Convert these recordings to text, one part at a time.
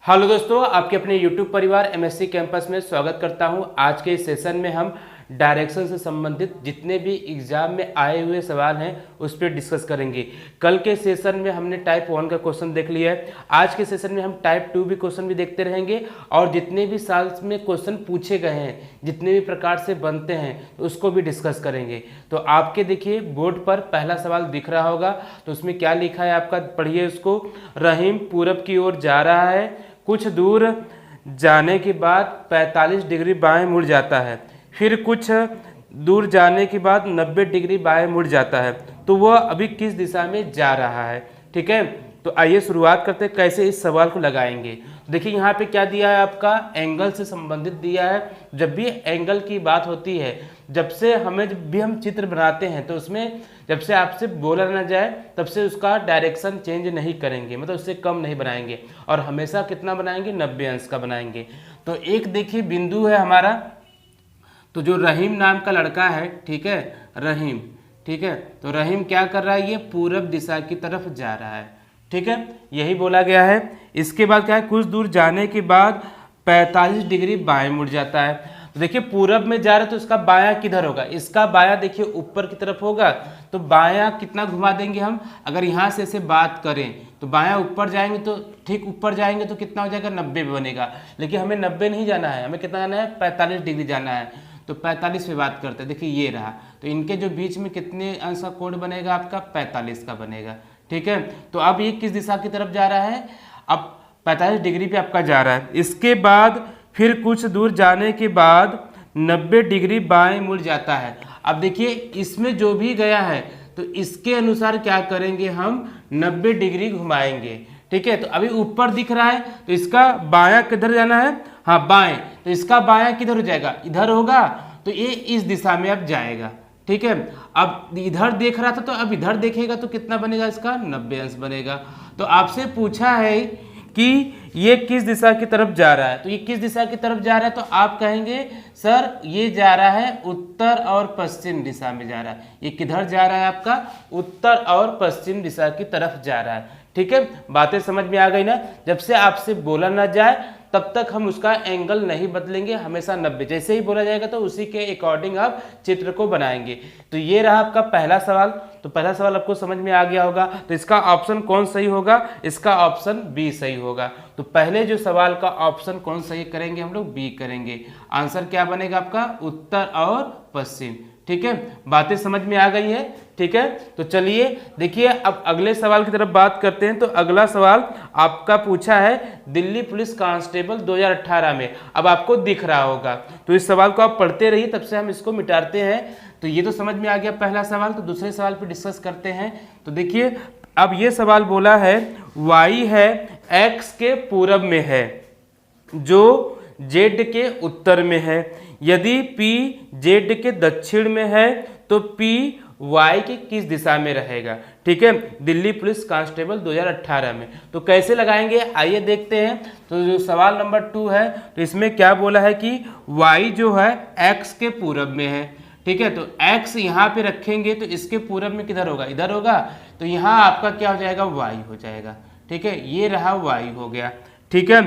Hello दोस्तों, आपके अपने YouTube परिवार एमएससी कैंपस में स्वागत करता हूं। आज के इस सेशन में हम डायरेक्शन से संबंधित जितने भी एग्जाम में आए हुए सवाल हैं उस पर डिस्कस करेंगे। कल के सेशन में हमने टाइप 1 का क्वेश्चन देख लिया है। आज के सेशन में हम टाइप 2 भी क्वेश्चन भी देखते रहेंगे और जितने भी साल में क्वेश्चन पूछे गए हैं, जितने भी प्रकार से बनते हैं, उसको भी डिस्कस करेंगे। तो आपके देखिए बोर्ड पर पहला सवाल दिख रहा होगा, तो उसमें क्या लिखा है आपका, पढ़िए उसको। रहीम पूरब की ओर जा रहा है, कुछ दूर जाने के बाद 45 डिग्री बाएं मुड़ जाता है, फिर कुछ दूर जाने के बाद 90 डिग्री बाएं मुड़ जाता है, तो वह अभी किस दिशा में जा रहा है। ठीक है, तो आइए शुरुआत करते हैं कैसे इस सवाल को लगाएंगे। देखिए यहाँ पे क्या दिया है, आपका एंगल से संबंधित दिया है। जब भी एंगल की बात होती है, जब से जब भी हम चित्र बनाते हैं, तो उसमें जब से आपसे बोला ना जाए तब से उसका डायरेक्शन चेंज नहीं करेंगे, मतलब उससे कम नहीं बनाएंगे और हमेशा कितना बनाएंगे, 90 अंश का बनाएंगे। तो एक देखिए बिंदु है हमारा, तो जो रहीम नाम का लड़का है, ठीक है, रहीम, ठीक है, तो रहीम क्या कर रहा है, ये पूरब दिशा की तरफ जा रहा है। ठीक है, यही बोला गया है। इसके बाद क्या है, कुछ दूर जाने के बाद 45 डिग्री बाएं मुड़ जाता है। तो देखिए पूरब में जा रहा है तो इसका बायां किधर होगा, इसका बायां देखिए ऊपर की तरफ होगा, तो बायां कितना घुमा देंगे हम, अगर यहाँ से ऐसे बात करें तो बायां ऊपर जाएंगे, तो ठीक ऊपर जाएंगे तो कितना हो जाएगा, 90 बनेगा। लेकिन हमें 90 नहीं जाना है, हमें कितना जाना है, 45 डिग्री जाना है। तो 45 पे बात करते हैं, देखिए ये रहा, तो इनके जो बीच में कितने अंश का कोण बनेगा, आपका 45 का बनेगा। ठीक है, तो अब ये किस दिशा की तरफ जा रहा है, अब 45 डिग्री पे आपका जा रहा है। इसके बाद फिर कुछ दूर जाने के बाद 90 डिग्री बाएं मुड़ जाता है। अब देखिए इसमें जो भी गया है तो इसके अनुसार क्या करेंगे, हम 90 डिग्री घुमाएंगे। ठीक है, तो अभी ऊपर दिख रहा है तो इसका बायां किधर जाना है, हाँ बाएं, तो इसका बायां किधर हो जाएगा, इधर होगा, तो ये इस दिशा में अब जाएगा। ठीक है, अब इधर देख रहा था तो अब इधर देखेगा तो कितना बनेगा, इसका 90 अंश बनेगा। तो आपसे पूछा है कि ये किस दिशा की तरफ जा रहा है, तो ये किस दिशा की तरफ जा रहा है, तो आप कहेंगे सर ये जा रहा है उत्तर और पश्चिम दिशा में जा रहा है। ये किधर जा रहा है, आपका उत्तर और पश्चिम दिशा की तरफ जा रहा है। ठीक है, बातें समझ में आ गई ना। जब से आपसे बोला ना जाए तब तक हम उसका एंगल नहीं बदलेंगे, हमेशा 90, जैसे ही बोला जाएगा तो उसी के अकॉर्डिंग आप चित्र को बनाएंगे। तो ये रहा आपका पहला सवाल। तो पहला सवाल आपको समझ में आ गया होगा, तो इसका ऑप्शन कौन सही होगा, इसका ऑप्शन बी सही होगा। तो पहले जो सवाल का ऑप्शन कौन सही करेंगे, हम लोग बी करेंगे। आंसर क्या बनेगा आपका, उत्तर और पश्चिम। ठीक है, बातें समझ में आ गई है। ठीक है, तो चलिए देखिए अब अगले सवाल की तरफ बात करते हैं। तो अगला सवाल आपका पूछा है दिल्ली पुलिस कांस्टेबल 2018 में, अब आपको दिख रहा होगा, तो इस सवाल को आप पढ़ते रहिए, तब से हम इसको मिटाते हैं। तो ये तो समझ में आ गया पहला सवाल। तो दूसरे सवाल पे डिस्कस करते हैं। तो देखिए अब ये सवाल बोला है y है x के पूरब में है, जो z के उत्तर में है। यदि p z के दक्षिण में है तो p y के किस दिशा में रहेगा। ठीक है, दिल्ली पुलिस कांस्टेबल 2018 में। तो कैसे लगाएंगे, आइए देखते हैं। तो जो सवाल नंबर 2 है, तो इसमें क्या बोला है कि y जो है x के पूरब में है। ठीक है, तो x यहाँ पे रखेंगे तो इसके पूरब में किधर होगा, इधर होगा, तो यहाँ आपका क्या हो जाएगा, y हो जाएगा। ठीक है, ये रहा y हो गया। ठीक है,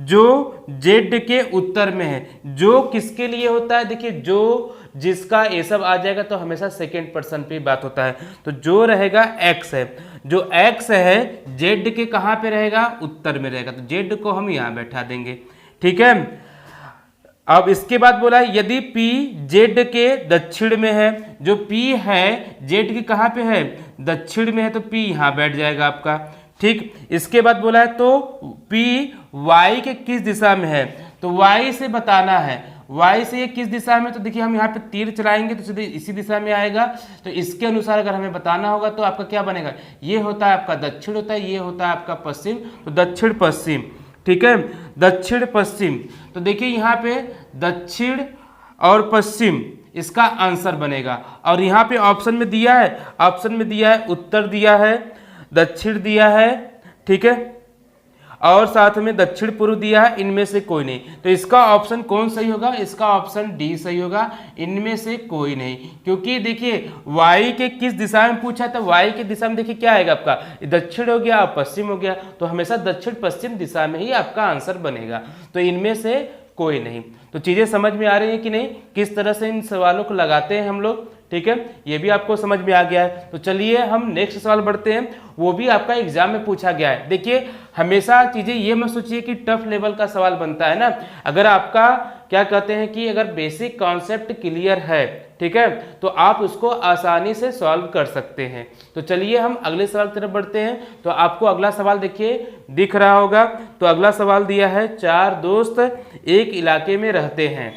जो z के उत्तर में है, जो किसके लिए होता है, देखिए जो जिसका ये सब आ जाएगा तो हमेशा सेकेंड पर्सन पे बात होता है। तो जो रहेगा x है, जो x है z के कहाँ पे रहेगा, उत्तर में रहेगा, तो z को हम यहाँ बैठा देंगे। ठीक है, अब इसके बाद बोला है यदि p z के दक्षिण में है, जो p है z के कहाँ पे है, दक्षिण में है, तो p यहाँ बैठ जाएगा आपका। ठीक, इसके बाद बोला है तो p y के किस दिशा में है, तो y से बताना है, y से ये किस दिशा में, तो देखिए हम यहाँ पे तीर चलाएंगे तो सीधे इसी दिशा में आएगा। तो इसके अनुसार अगर हमें बताना होगा तो आपका क्या बनेगा, ये होता है आपका दक्षिण होता है, ये होता है आपका पश्चिम, तो दक्षिण पश्चिम। ठीक है, दक्षिण पश्चिम। तो देखिए यहाँ पे दक्षिण और पश्चिम इसका आंसर बनेगा। और यहाँ पे ऑप्शन में दिया है, ऑप्शन में दिया है उत्तर दिया है, दक्षिण दिया है। ठीक है, और साथ में दक्षिण पूर्व दिया है, इनमें से कोई नहीं। तो इसका ऑप्शन कौन सही होगा? इसका ऑप्शन डी सही होगा, इनमें से कोई नहीं। क्योंकि देखिए वाई के किस दिशा में पूछा था, वाई की दिशा में देखिए क्या आएगा आपका, दक्षिण हो गया और पश्चिम हो गया, तो हमेशा दक्षिण पश्चिम दिशा में ही आपका आंसर बनेगा। तो इनमें से कोई नहीं। तो चीजें समझ में आ रही है कि नहीं, किस तरह से इन सवालों को लगाते हैं हम लोग, ठीक है, ये भी आपको समझ में आ गया है। तो चलिए हम नेक्स्ट सवाल बढ़ते हैं, वो भी आपका एग्जाम में पूछा गया है। देखिए हमेशा चीजें ये मत सोचिए कि टफ लेवल का सवाल बनता है ना, अगर आपका क्या कहते हैं कि अगर बेसिक कॉन्सेप्ट क्लियर है, ठीक है, तो आप उसको आसानी से सॉल्व कर सकते हैं। तो चलिए हम अगले सवाल की तरफ बढ़ते हैं। तो आपको अगला सवाल देखिए दिख रहा होगा। तो अगला सवाल दिया है, 4 दोस्त एक इलाके में रहते हैं,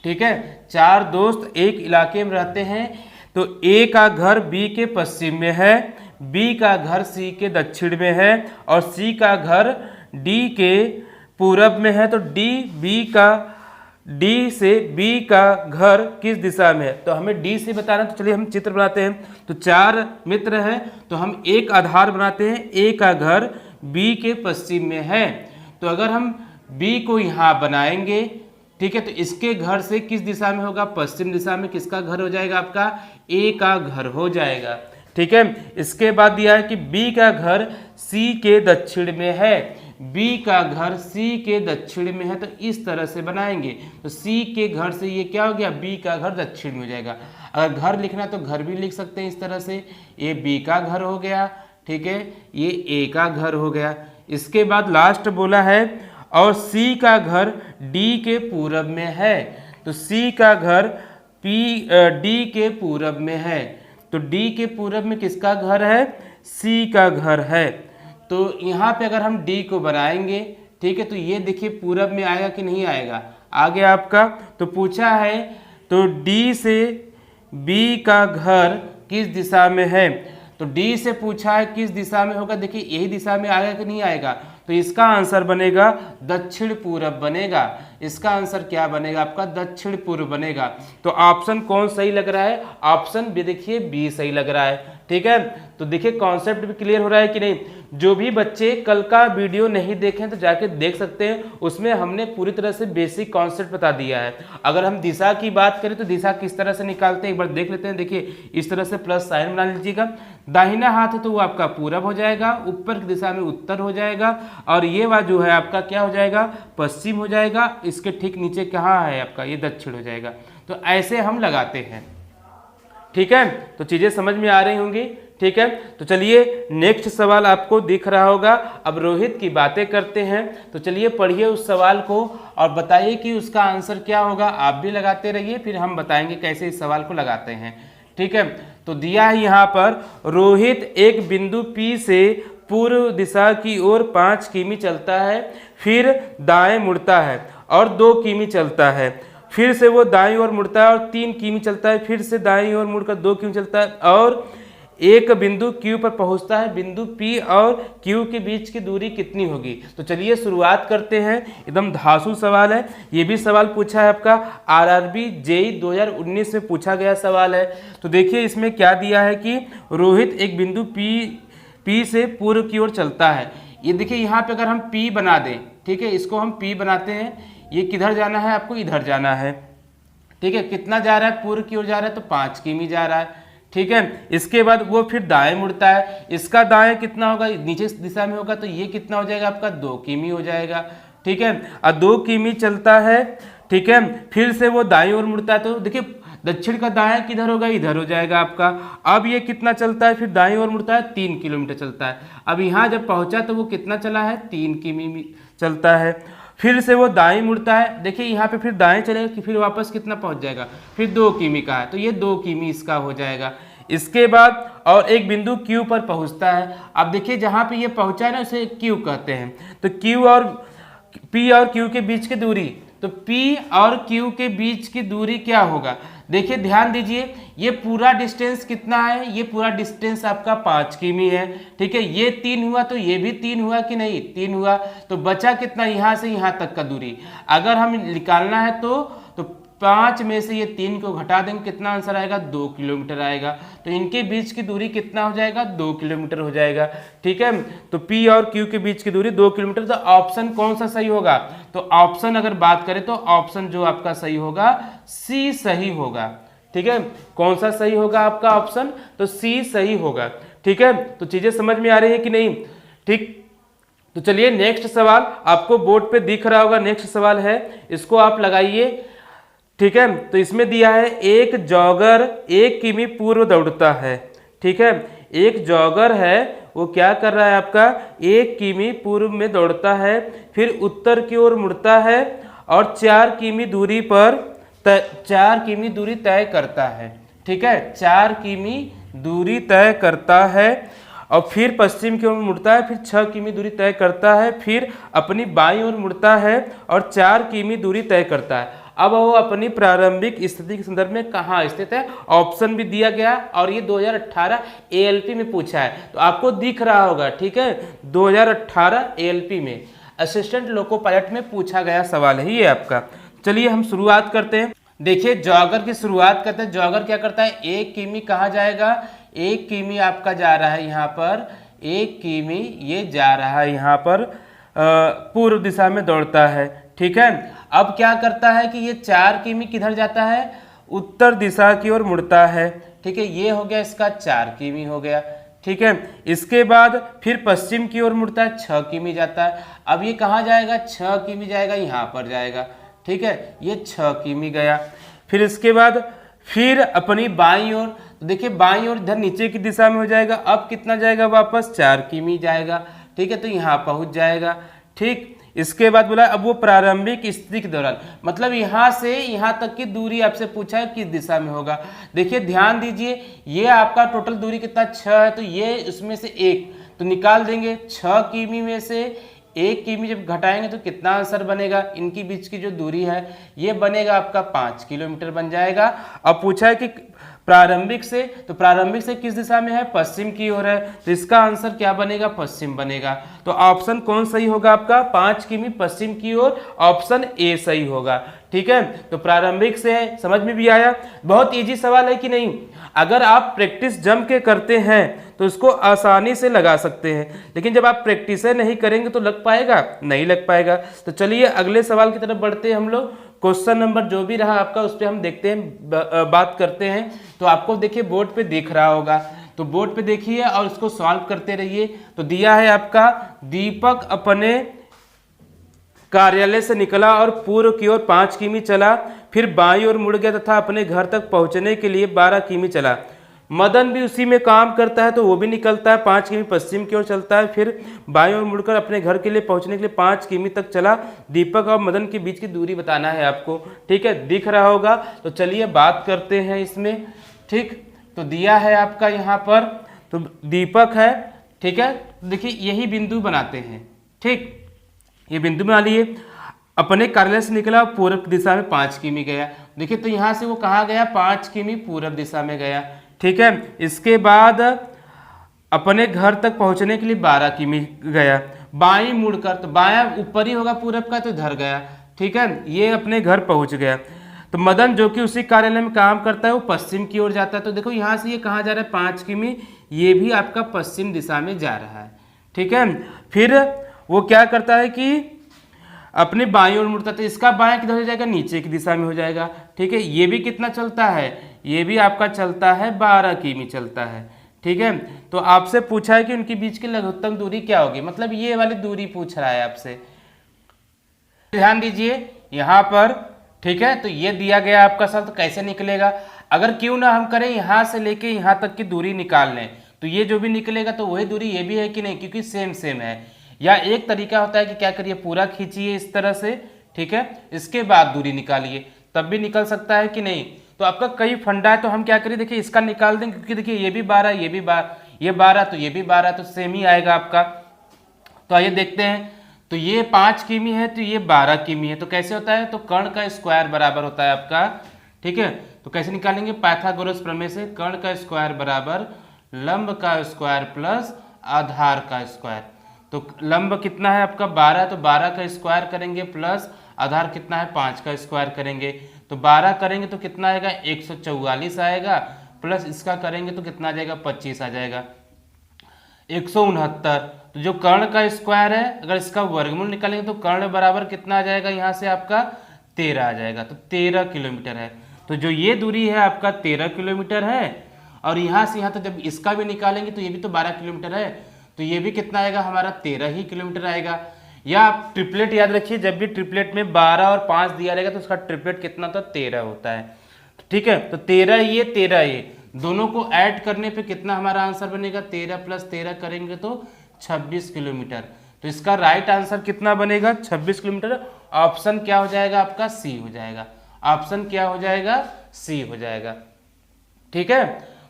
ठीक है, 4 दोस्त एक इलाके में रहते हैं। तो ए का घर बी के पश्चिम में है, बी का घर सी के दक्षिण में है और सी का घर डी के पूरब में है। तो डी से बी का घर किस दिशा में है? तो हमें डी से बताना। तो चलिए हम चित्र बनाते हैं। तो 4 मित्र हैं, तो हम एक आधार बनाते हैं, ए का घर बी के पश्चिम में है। तो अगर हम बी को यहाँ बनाएंगे, ठीक है, तो इसके घर से किस दिशा में होगा? पश्चिम दिशा में। किसका घर हो जाएगा? आपका ए का घर हो जाएगा, ठीक है। इसके बाद दिया है कि बी का घर सी के दक्षिण में है, बी का घर सी के दक्षिण में है। तो इस तरह से बनाएंगे। तो सी के घर से ये क्या हो गया? बी का घर दक्षिण में हो जाएगा। अगर घर लिखना है तो घर भी लिख सकते हैं इस तरह से, ये बी का घर हो गया, ठीक है, ये ए का घर हो गया। इसके बाद लास्ट बोला है और सी का घर डी के पूरब में है। तो सी का घर डी के पूरब में है। तो डी के पूरब में किसका घर है? सी का घर है। तो यहाँ पे अगर हम डी को बनाएंगे, ठीक है, तो ये देखिए पूरब में आएगा कि नहीं आएगा? आ गया आपका। तो पूछा है तो डी से बी का घर किस दिशा में है? तो डी से पूछा है किस दिशा में होगा, देखिए यही दिशा में आएगा कि नहीं आएगा? तो इसका आंसर बनेगा दक्षिण पूरब बनेगा। इसका आंसर क्या बनेगा? आपका दक्षिण पूर्व बनेगा। तो ऑप्शन कौन सही लग रहा है? ऑप्शन बी देखिए, बी सही लग रहा है, ठीक है। तो देखिए कॉन्सेप्ट भी क्लियर हो रहा है कि नहीं। जो भी बच्चे कल का वीडियो नहीं देखें तो जाके देख सकते हैं, उसमें हमने पूरी तरह से बेसिक कॉन्सेप्ट बता दिया है। अगर हम दिशा की बात करें तो दिशा किस तरह से निकालते हैं एक बार देख लेते हैं। देखिए इस तरह से प्लस साइन बना लीजिएगा, दाहिना हाथ है तो वो आपका पूरब हो जाएगा, ऊपर की दिशा में उत्तर हो जाएगा और ये वाला जो है आपका क्या हो जाएगा? पश्चिम हो जाएगा। इसके ठीक नीचे कहाँ है आपका? ये दक्षिण हो जाएगा। तो ऐसे हम लगाते हैं, ठीक है। तो चीजें समझ में आ रही होंगी, ठीक है। तो चलिए नेक्स्ट सवाल आपको दिख रहा होगा। अब रोहित की बातें करते हैं। तो चलिए पढ़िए उस सवाल को और बताइए कि उसका आंसर क्या होगा। आप भी लगाते रहिए, फिर हम बताएंगे कैसे इस सवाल को लगाते हैं, ठीक है। तो दिया है यहाँ पर, रोहित एक बिंदु P से पूर्व दिशा की ओर 5 किमी चलता है, फिर दाएं मुड़ता है और 2 किमी चलता है, फिर से वो दाईं ओर मुड़ता है और 3 किमी चलता है, फिर से दाईं ओर मुड़कर 2 किमी चलता है और एक बिंदु Q पर पहुंचता है। बिंदु P और Q के बीच की दूरी कितनी होगी? तो चलिए शुरुआत करते हैं। एकदम धांसू सवाल है। ये भी सवाल पूछा है आपका RRB JEE 2019 में पूछा गया सवाल है। तो देखिए इसमें क्या दिया है कि रोहित एक बिंदु P से पूर्व की ओर चलता है। ये देखिए यहाँ पे अगर हम P बना दें, ठीक है, इसको हम P बनाते हैं। ये किधर जाना है? आपको इधर जाना है, ठीक है। कितना जा रहा है? पूर्व की ओर जा रहा है, तो 5 किमी जा रहा है, ठीक है। इसके बाद वो फिर दाएं मुड़ता है। इसका दाएं कितना होगा? नीचे दिशा में होगा, तो ये कितना हो जाएगा? आपका 2 किमी हो जाएगा, ठीक है। और 2 किमी चलता है, ठीक है, फिर से वो दाईं ओर मुड़ता है। तो देखिए दक्षिण का दाएं किधर होगा? इधर हो जाएगा आपका। अब ये कितना चलता है? फिर दाईं ओर मुड़ता है, 3 किलोमीटर चलता है। अब यहाँ जब पहुँचा तो वो कितना चला है? 3 किमी चलता है। फिर से वो दाएं मुड़ता है, देखिए यहाँ पे फिर दाएं चलेगा कि फिर वापस कितना पहुँच जाएगा? फिर 2 किमी का है, तो ये 2 किमी इसका हो जाएगा। इसके बाद और एक बिंदु Q पर पहुँचता है। अब देखिए जहाँ पे ये पहुँचा है ना, उसे Q कहते हैं। तो Q और P और Q के बीच की दूरी, तो P और Q के बीच की दूरी क्या होगा? देखिए ध्यान दीजिए, ये पूरा डिस्टेंस कितना है? ये पूरा डिस्टेंस आपका 5 किमी है, ठीक है। ये 3 हुआ तो ये भी 3 हुआ कि नहीं? 3 हुआ। तो बचा कितना? यहाँ से यहाँ तक का दूरी अगर हम निकालना है तो 5 में से ये 3 को घटा देंगे, कितना आंसर आएगा? 2 किलोमीटर आएगा। तो इनके बीच की दूरी कितना हो जाएगा? 2 किलोमीटर हो जाएगा। ठीक है, तो P और Q के बीच की दूरी 2 किलोमीटर। तो ऑप्शन कौन सा सही होगा? तो ऑप्शन अगर बात करें तो ऑप्शन जो आपका सही होगा C सही होगा। ठीक है, कौन सा सही होगा आपका ऑप्शन? तो C सही होगा। ठीक है, तो चीजें समझ में आ रही है कि नहीं? ठीक, तो चलिए नेक्स्ट सवाल आपको बोर्ड पे दिख रहा होगा। नेक्स्ट सवाल है, इसको आप लगाइए। ठीक है, तो इसमें दिया है एक जॉगर 1 किमी पूर्व दौड़ता है। ठीक है, एक जॉगर है, वो क्या कर रहा है आपका? 1 किमी पूर्व में दौड़ता है, फिर उत्तर की ओर मुड़ता है और 4 किमी दूरी पर 4 किमी दूरी तय करता है। ठीक है, 4 किमी दूरी तय करता है और फिर पश्चिम की ओर मुड़ता है, फिर 6 किमी दूरी तय करता है, फिर अपनी बाईं ओर मुड़ता है और 4 किमी दूरी तय करता है। अब वो अपनी प्रारंभिक स्थिति के संदर्भ में कहाँ स्थित है? ऑप्शन भी दिया गया और ये 2018 ALP में पूछा है, तो आपको दिख रहा होगा। ठीक है, 2018 ALP में असिस्टेंट लोको पायलट में पूछा गया सवाल है ये आपका। चलिए हम शुरुआत करते हैं। देखिए जॉगर की शुरुआत करते हैं। जॉगर क्या करता है? 1 किमी कहाँ जाएगा? 1 किमी आपका जा रहा है यहाँ पर, 1 किमी ये जा रहा है यहाँ पर पूर्व दिशा में दौड़ता है। ठीक है, अब क्या करता है कि ये 4 किमी किधर जाता है? उत्तर दिशा की ओर मुड़ता है। ठीक है, ये हो गया इसका 4 किमी हो गया। ठीक है, इसके बाद फिर पश्चिम की ओर मुड़ता है, 6 किमी जाता है। अब ये कहाँ जाएगा? 6 किमी जाएगा, यहाँ पर जाएगा। ठीक है, ये 6 किमी गया। फिर इसके बाद फिर अपनी बाईं ओर, तो देखिए बाईं ओर इधर नीचे की दिशा में हो जाएगा। अब कितना जाएगा? वापस 4 किमी जाएगा। ठीक है, तो यहाँ पहुंच जाएगा। ठीक, इसके बाद बोला अब वो प्रारंभिक स्थिति के दौरान, मतलब यहाँ से यहाँ तक की दूरी आपसे पूछा है किस दिशा में होगा। देखिए ध्यान दीजिए, ये आपका टोटल दूरी कितना? 6 है, तो ये उसमें से 1 तो निकाल देंगे। 6 किमी में से 1 किमी जब घटाएंगे तो कितना आंसर बनेगा? इनकी बीच की जो दूरी है ये बनेगा आपका 5 किलोमीटर बन जाएगा। अब पूछा है कि प्रारंभिक से, तो प्रारंभिक से किस दिशा में है? पश्चिम की ओर है, तो इसका आंसर क्या बनेगा? पश्चिम बनेगा। तो ऑप्शन कौन सही होगा आपका? 5 किमी पश्चिम की ओर, ऑप्शन ए सही होगा। ठीक है, तो प्रारंभिक से है, समझ में भी आया? बहुत इजी सवाल है कि नहीं? अगर आप प्रैक्टिस जम के करते हैं तो इसको आसानी से लगा सकते हैं, लेकिन जब आप प्रैक्टिस नहीं करेंगे तो लग पाएगा? नहीं लग पाएगा। तो चलिए अगले सवाल की तरफ बढ़ते हैं हम लोग। क्वेश्चन नंबर जो भी रहा आपका उस पर हम देखते हैं, बात करते हैं। तो आपको देखिए बोर्ड पे दिख रहा होगा, तो बोर्ड पे देखिए और इसको सॉल्व करते रहिए। तो दिया है आपका, दीपक अपने कार्यालय से निकला और पूर्व की ओर 5 किमी चला, फिर बाईं ओर मुड़ गया तथा अपने घर तक पहुंचने के लिए 12 किमी चला। मदन भी उसी में काम करता है, तो वो भी निकलता है, 5 किमी पश्चिम की ओर चलता है, फिर बाईं ओर मुड़कर अपने घर के लिए पहुंचने के लिए 5 किमी तक चला। दीपक और मदन के बीच की दूरी बताना है आपको। ठीक है, दिख रहा होगा। तो चलिए बात करते हैं इसमें। ठीक, तो दिया है आपका यहाँ पर, तो दीपक है। ठीक है, देखिए यही बिंदु बनाते हैं। ठीक, ये बिंदु बना लिए। अपने कार्यालय से निकला, पूर्व दिशा में 5 किमी गया। देखिए तो यहाँ से वो कहाँ गया? 5 किमी पूर्व दिशा में गया। ठीक है, इसके बाद अपने घर तक पहुंचने के लिए 12 किमी गया। बाईं मुड़कर, तो बायां ऊपर ही होगा पूरब का, तो इधर गया। ठीक है, ये अपने घर पहुंच गया। तो मदन जो कि उसी कार्यालय में काम करता है वो पश्चिम की ओर जाता है। तो देखो यहाँ से ये कहाँ जा रहा है? 5 किमी, ये भी आपका पश्चिम दिशा में जा रहा है। ठीक है, फिर वो क्या करता है कि अपने बाईं ओर मुड़ता है, तो इसका बायां किधर हो जाएगा? नीचे की दिशा में हो जाएगा। ठीक है, ये भी कितना चलता है? ये भी आपका चलता है 12 किमी चलता है। ठीक है, तो आपसे पूछा है कि उनके बीच की लघुत्तम दूरी क्या होगी, मतलब ये वाली दूरी पूछ रहा है आपसे। ध्यान दीजिए यहाँ पर। ठीक है, तो ये दिया गया आपका सवाल, तो कैसे निकलेगा? अगर क्यों ना हम करें यहाँ से लेके यहाँ तक की दूरी निकाल लें, तो ये जो भी निकलेगा तो वही दूरी ये भी है कि नहीं, क्योंकि सेम सेम है। या एक तरीका होता है कि क्या करिए, पूरा खींचिए इस तरह से। ठीक है, इसके बाद दूरी निकालिए, तब भी निकल सकता है कि नहीं। तो आपका कई फंडा है, तो हम क्या करिए, देखिए इसका निकाल देंगे, क्योंकि देखिए ये भी 12, ये भी 12, ये 12, तो ये भी 12, तो सेम ही आएगा आपका। तो आइए देखते हैं। तो ये 5 किमी है, तो ये 12 किमी है। तो कैसे होता है? तो कर्ण का स्क्वायर बराबर होता है आपका। ठीक है, तो कैसे निकालेंगे? पाइथागोरस प्रमेय से। कर्ण का स्क्वायर बराबर लंब का स्क्वायर प्लस आधार का स्क्वायर। तो लंब कितना है आपका? 12, तो 12 का स्क्वायर करेंगे प्लस आधार कितना है? 5 का स्क्वायर करेंगे। तो 12 करेंगे तो कितना आएगा 144 आएगा, प्लस इसका करेंगे तो कितना आ जाएगा 25 आ जाएगा 169। तो जो कर्ण का स्क्वायर है अगर इसका वर्गमूल निकालेंगे तो कर्ण बराबर कितना आ जाएगा यहाँ से आपका 13 आ जाएगा, तो 13 किलोमीटर है। तो जो ये दूरी है आपका 13 किलोमीटर है, और यहाँ से यहाँ तो जब इसका भी निकालेंगे तो ये भी तो 12 किलोमीटर है, तो ये भी कितना आएगा हमारा 13 ही किलोमीटर आएगा। या आप ट्रिपलेट याद रखिए, जब भी ट्रिपलेट में 12 और 5 दिया रहेगा तो उसका ट्रिपलेट कितना होता है 13 होता है, ठीक है। तो 13 ये 13 ये दोनों को ऐड करने पे कितना हमारा आंसर बनेगा 13 प्लस 13 करेंगे तो 26 किलोमीटर। तो इसका राइट आंसर कितना बनेगा 26 किलोमीटर। ऑप्शन क्या हो जाएगा आपका सी हो जाएगा, ऑप्शन क्या हो जाएगा सी हो जाएगा, ठीक है।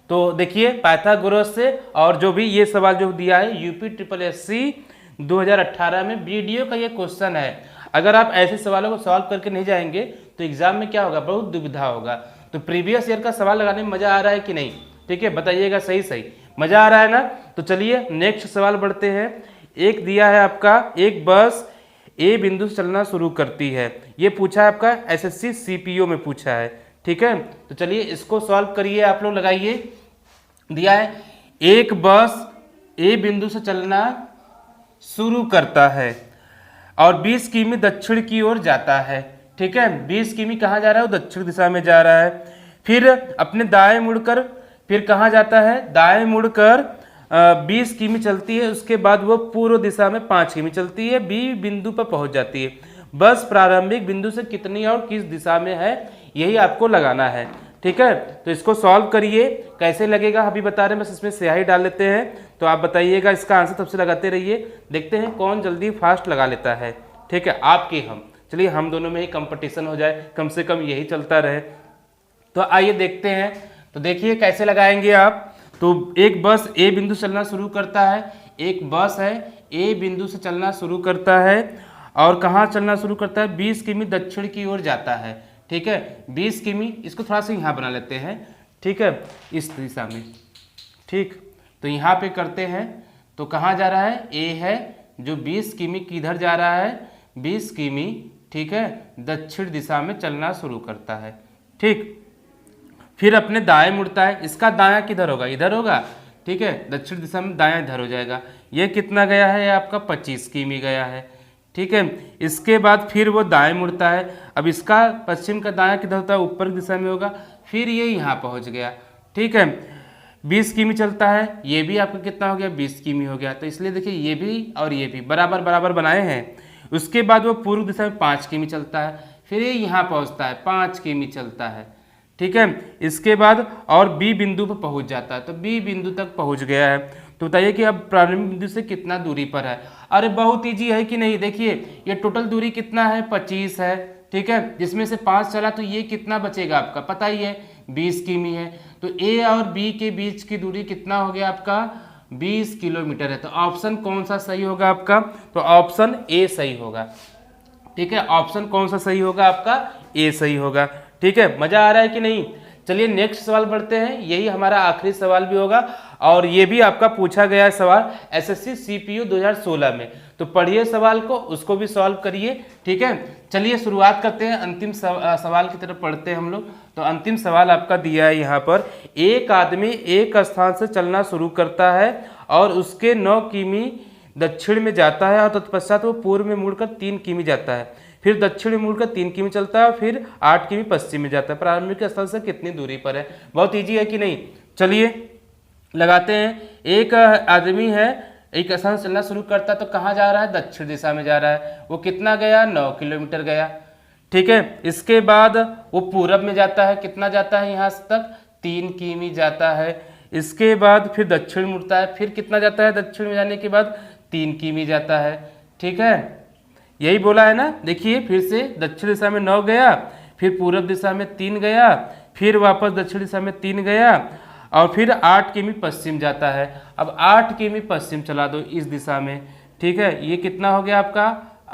तो देखिए पाइथागोरस से और जो भी ये सवाल जो दिया है यूपी ट्रिपल एस सी 2018 में वीडियो का ये क्वेश्चन है। अगर आप ऐसे सवालों को सॉल्व करके नहीं जाएंगे तो एग्जाम में क्या होगा, बहुत दुविधा होगा। तो प्रीवियस ईयर का सवाल लगाने में मजा आ रहा है कि नहीं, ठीक है, बताइएगा सही सही मजा आ रहा है ना। तो चलिए नेक्स्ट सवाल बढ़ते हैं। एक दिया है आपका, एक बस ए बिंदु से चलना शुरू करती है, ये पूछा है आपका एसएससी सीपीओ में पूछा है, ठीक है। तो चलिए इसको सॉल्व करिए, आप लोग लगाइए। दिया है एक बस ए बिंदु से चलना शुरू करता है और 20 किमी दक्षिण की ओर जाता है, ठीक है। 20 किमी कहाँ जा रहा है, वो दक्षिण दिशा में जा रहा है। फिर अपने दाएं मुड़कर फिर कहाँ जाता है, दाएं मुड़कर 20 किमी चलती है, उसके बाद वो पूर्व दिशा में 5 किमी चलती है, बी बिंदु पर पहुंच जाती है। बस प्रारंभिक बिंदु से कितनी और किस दिशा में है, यही आपको लगाना है, ठीक है। तो इसको सॉल्व करिए, कैसे लगेगा अभी बता रहे हैं, बस इसमें स्याही डाल लेते हैं। तो आप बताइएगा, इसका आंसर सबसे लगाते रहिए, देखते हैं कौन जल्दी फास्ट लगा लेता है, ठीक है। आपके हम, चलिए हम दोनों में ही कंपटीशन हो जाए, कम से कम यही चलता रहे। तो आइए देखते हैं। तो देखिए कैसे लगाएंगे आप। तो एक बस ए बिंदु से चलना शुरू करता है, एक बस है ए बिंदु से चलना शुरू करता है और कहाँ चलना शुरू करता है, 20 किमी दक्षिण की ओर जाता है, ठीक है। 20 किमी, इसको थोड़ा सा यहाँ बना लेते हैं, ठीक है, इस दिशा में, ठीक। तो यहाँ पे करते हैं, तो कहाँ जा रहा है, ए है जो 20 किमी किधर जा रहा है, 20 किमी, ठीक है, दक्षिण दिशा में चलना शुरू करता है, ठीक। फिर अपने दाएं मुड़ता है, इसका दायां किधर होगा, इधर होगा, ठीक है, दक्षिण दिशा में दायां इधर हो जाएगा। ये कितना गया है, आपका 25 किमी गया है, ठीक है। इसके बाद फिर वो दाएं मुड़ता है, अब इसका पश्चिम का दायां किधर होता है, ऊपर दिशा में होगा। फिर ये यहाँ पहुँच गया, ठीक है, 20 किमी चलता है, ये भी आपका कितना हो गया 20 किमी हो गया। तो इसलिए देखिए ये भी और ये भी बराबर बराबर बनाए हैं। उसके बाद वो पूर्व दिशा में 5 किमी चलता है, फिर ये यहाँ पहुँचता है 5 किमी चलता है, ठीक है। इसके बाद और बी बिंदु पर पहुँच जाता है, तो बी बिंदु तक पहुँच गया है। तो बताइए कि अब प्रारंभिक बिंदु से कितना दूरी पर है। अरे बहुत ईजी है कि नहीं, देखिए ये टोटल दूरी कितना है 25 है, ठीक है, जिसमें से 5 चला तो ये कितना बचेगा आपका पता ही है 20 किमी है। तो ए और बी के बीच की दूरी कितना हो गया आपका 20 किलोमीटर है। तो ऑप्शन कौन सा सही होगा आपका, तो ऑप्शन ए सही होगा, ठीक है। ऑप्शन कौन सा सही होगा आपका, ए सही होगा, ठीक है। मजा आ रहा है कि नहीं। चलिए नेक्स्ट सवाल बढ़ते हैं, यही हमारा आखिरी सवाल भी होगा और ये भी आपका पूछा गया है सवाल एसएससी सीपीयू 2016 में। तो पढ़िए सवाल को, उसको भी सॉल्व करिए, ठीक है। चलिए शुरुआत करते हैं, अंतिम सवाल की तरफ पढ़ते हैं हम लोग। तो अंतिम सवाल आपका दिया है यहाँ पर, एक आदमी एक स्थान से चलना शुरू करता है और उसके 9 किमी दक्षिण में जाता है और तत्पश्चात वो पूर्व में मुड़कर 3 किमी जाता है, फिर दक्षिण में मुड़कर 3 किमी चलता है, फिर 8 किमी पश्चिम में जाता है। प्रारंभिक स्थल से कितनी दूरी पर है, बहुत ईजी है कि नहीं। चलिए लगाते हैं। एक आदमी है एक स्थान से चलना शुरू करता है, तो कहाँ जा रहा है, दक्षिण दिशा में जा रहा है, वो कितना गया 9 किलोमीटर गया, ठीक है। इसके बाद वो पूरब में जाता है, कितना जाता है यहाँ तक 3 किमी जाता है। इसके बाद फिर दक्षिण मुड़ता है, फिर कितना जाता है, दक्षिण में जाने के बाद 3 किमी जाता है, ठीक है, यही बोला है ना। देखिए फिर से दक्षिण दिशा में 9 गया, फिर पूरब दिशा में 3 गया, फिर वापस दक्षिण दिशा में 3 गया और फिर 8 किमी पश्चिम जाता है। अब 8 किमी पश्चिम चला दो इस दिशा में, ठीक है, ये कितना हो गया आपका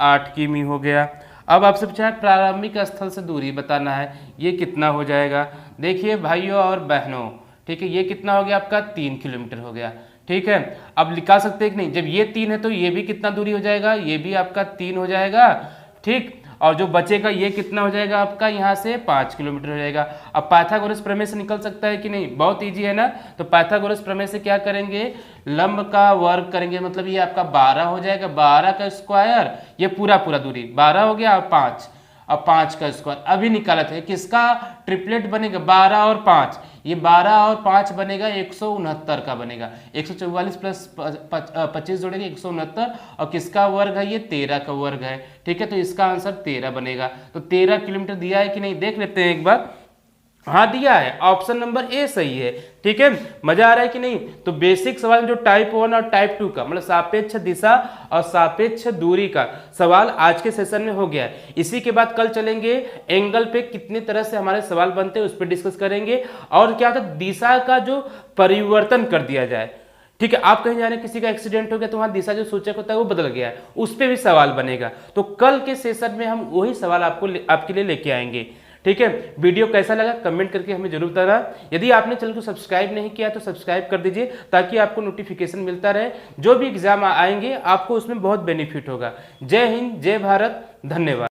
8 किमी हो गया। अब आपसे पूछा है प्रारंभिक स्थल से दूरी बताना है, ये कितना हो जाएगा। देखिए भाइयों और बहनों, ठीक है, ये कितना हो गया आपका 3 किलोमीटर हो गया, ठीक है। अब लिखा सकते हैं कि नहीं, जब ये 3 है तो ये भी कितना दूरी हो जाएगा, ये भी आपका 3 हो जाएगा, ठीक। और जो बचेगा ये कितना हो जाएगा आपका, यहाँ से 5 किलोमीटर हो जाएगा। अब पाइथागोरस प्रमेय से निकल सकता है कि नहीं, बहुत ईजी है ना। तो पाइथागोरस प्रमेय से क्या करेंगे, लंब का वर्ग करेंगे, मतलब ये आपका 12 हो जाएगा, 12 का स्क्वायर, ये पूरा दूरी 12 हो गया, और 5, अब 5 का स्क्वायर अभी निकाला था, किसका ट्रिपलेट बनेगा, 12 और 5, ये 12 और 5 बनेगा 169 का बनेगा, 144 प्लस 25 जोड़ेंगे 169, और किसका वर्ग है, ये 13 का वर्ग है। ठीक है, तो इसका आंसर 13 बनेगा। तो 13 किलोमीटर दिया है कि नहीं, देख लेते हैं एक बार। हाँ दिया है, ऑप्शन नंबर ए सही है। ठीक है, मजा आ रहा है कि नहीं। तो बेसिक सवाल जो टाइप 1 और टाइप 2 का, मतलब सापेक्ष दिशा और सापेक्ष दूरी का सवाल आज के सेशन में हो गया है। इसी के बाद कल चलेंगे एंगल पे कितनी तरह से हमारे सवाल बनते हैं, उस पर डिस्कस करेंगे। और क्या होता है, दिशा का जो परिवर्तन कर दिया जाए। ठीक है, आप कहीं जा रहे हैं, किसी का एक्सीडेंट हो गया तो वहां दिशा जो सूचक होता है वो बदल गया है, उस पर भी सवाल बनेगा। तो कल के सेशन में हम वही सवाल आपके लिए लेके आएंगे। ठीक है, वीडियो कैसा लगा कमेंट करके हमें जरूर बताना। यदि आपने चैनल को सब्सक्राइब नहीं किया तो सब्सक्राइब कर दीजिए, ताकि आपको नोटिफिकेशन मिलता रहे, जो भी एग्जाम आएंगे आपको उसमें बहुत बेनिफिट होगा। जय हिंद, जय भारत, धन्यवाद।